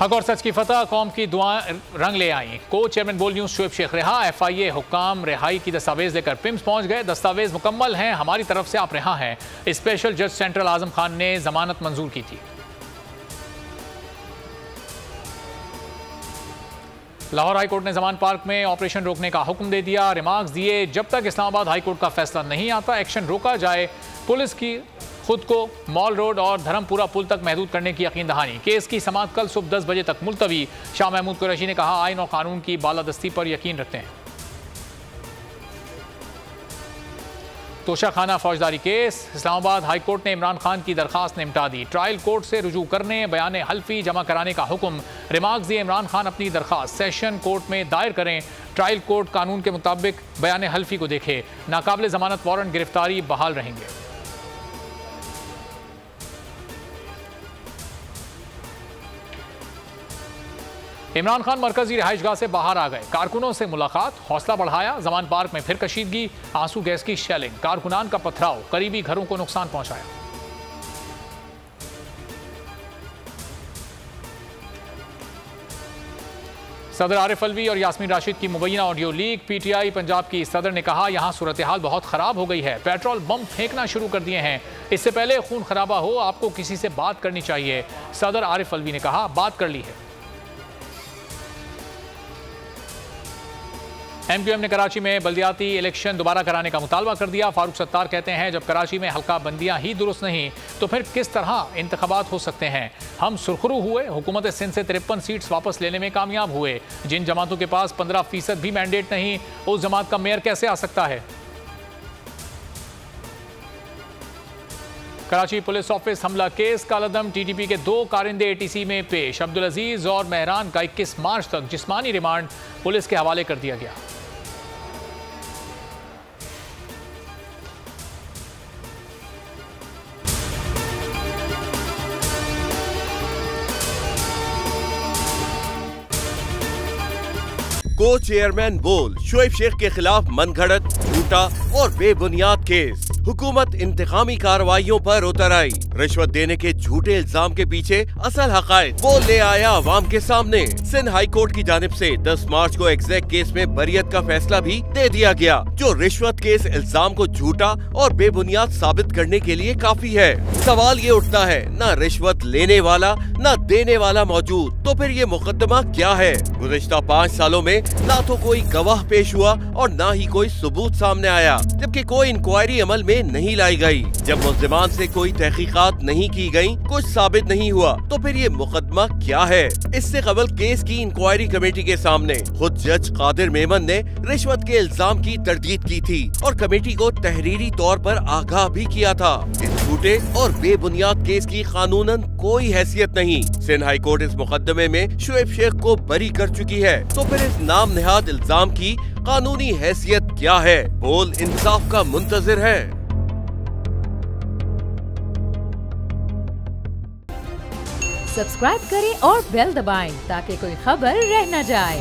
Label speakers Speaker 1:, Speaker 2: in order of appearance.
Speaker 1: हक और सच की फतह, कौम की दुआएं रंग ले आई। को चेयरमैन बोल न्यूज शुएब शेख रिहा। FIA हुक्काम रिहाई की दस्तावेज लेकर पिम्स पहुंच गए। दस्तावेज मुकम्मल हैं, हमारी तरफ से आप रिहा हैं। स्पेशल जज सेंट्रल आजम खान ने जमानत मंजूर की थी। लाहौर हाईकोर्ट ने जमान पार्क में ऑपरेशन रोकने का हुक्म दे दिया। रिमार्क्स दिए, जब तक इस्लामाबाद हाईकोर्ट का फैसला नहीं आता एक्शन रोका जाए। पुलिस की खुद को मॉल रोड और धर्मपुरा पुल तक महदूद करने की यकीन दहानी। केस की समाअत कल सुबह 10 बजे तक मुलतवी। शाह महमूद कुरैशी ने कहा, आइन और कानून की बालादस्ती पर यकीन रखते हैं। तोशाखाना फौजदारी केस, इस्लामाबाद हाईकोर्ट ने इमरान खान की दरखास्त निपटा दी। ट्रायल कोर्ट से रुजू करने, बयान हल्फी जमा कराने का हुक्म। रिमार्क्स दिए, इमरान खान अपनी दरखास्त सेशन कोर्ट में दायर करें। ट्रायल कोर्ट कानून के मुताबिक बयान हल्फी को देखे। नाकाबिल जमानत वारंट गिरफ्तारी बहाल रहेंगे। इमरान खान मरकजी रिहाइशगाह से बाहर आ गए। कारकुनों से मुलाकात, हौसला बढ़ाया। जमान पार्क में फिर कशीदगी, आंसू गैस की शेलिंग, कारकुनान का पथराव, करीबी घरों को नुकसान पहुंचाया। सदर आरिफ अलवी और यास्मीन राशिद की मुबैना ऑडियो लीक। PTI पंजाब की सदर ने कहा, यहां सूरत हाल बहुत खराब हो गई है। पेट्रोल बम फेंकना शुरू कर दिए हैं। इससे पहले खून खराबा हो, आपको किसी से बात करनी चाहिए। सदर आरिफ अलवी ने कहा, बात कर ली है। MQM ने कराची में बल्दियाती इलेक्शन दोबारा कराने का मुतालबा कर दिया। फारूक सत्तार कहते हैं, जब कराची में हल्का बंदियां ही दुरुस्त नहीं तो फिर किस तरह इंतखाबात हो सकते हैं। हम सुरखरू हुए, हुकूमत सिंध से 53 सीट्स वापस लेने में कामयाब हुए। जिन जमातों के पास 15% भी मैंडेट नहीं, उस जमात का मेयर कैसे आ सकता है। कराची पुलिस ऑफिस हमला केस, कालादम TTP के 2 कारिंदे ATC में पेश। अब्दुल अजीज और मेहरान का 21 मार्च तक जिस्मानी रिमांड पुलिस के हवाले कर दिया गया।
Speaker 2: को चेयरमैन बोल शुएब शेख के खिलाफ मनगढ़ंत, झूठा और बेबुनियाद केस। हुकूमत इंतकामी कार्रवाइयों पर उतर आई। रिश्वत देने के झूठे इल्जाम के पीछे असल हकायक वो ले आया अवाम के सामने। सिंध हाई कोर्ट की जानिब से 10 मार्च को एग्जैक्ट केस में बरियत का फैसला भी दे दिया गया, जो रिश्वत के इस इल्जाम को झूठा और बेबुनियाद साबित करने के लिए काफी है। सवाल ये उठता है, न रिश्वत लेने वाला न देने वाला मौजूद, तो फिर ये मुकदमा क्या है। गुज़िश्ता 5 सालों में ना तो कोई गवाह पेश हुआ और ना ही कोई सबूत सामने आया, जबकि कोई इंक्वायरी अमल में नहीं लाई गई। जब मुल्जिमान से कोई तहकीकात नहीं की गई, कुछ साबित नहीं हुआ, तो फिर ये मुकदमा क्या है। इससे कबल केस की इंक्वायरी कमेटी के सामने खुद जज कादिर मेमन ने रिश्वत के इल्जाम की तरदीद की थी और कमेटी को तहरीरी तौर पर आगाह भी किया था। इस झूठे और बेबुनियाद केस की कानूनन कोई हैसियत नहीं। सिंध हाई कोर्ट इस मुकदमे में शुएब शेख को बरी कर चुकी है, तो फिर इस नाम नेहाद इल्जाम की कानूनी हैसियत क्या है। बोल इंसाफ का मुंतजिर है।
Speaker 3: सब्सक्राइब करें और बेल दबाएं ताकि कोई खबर रह न जाए।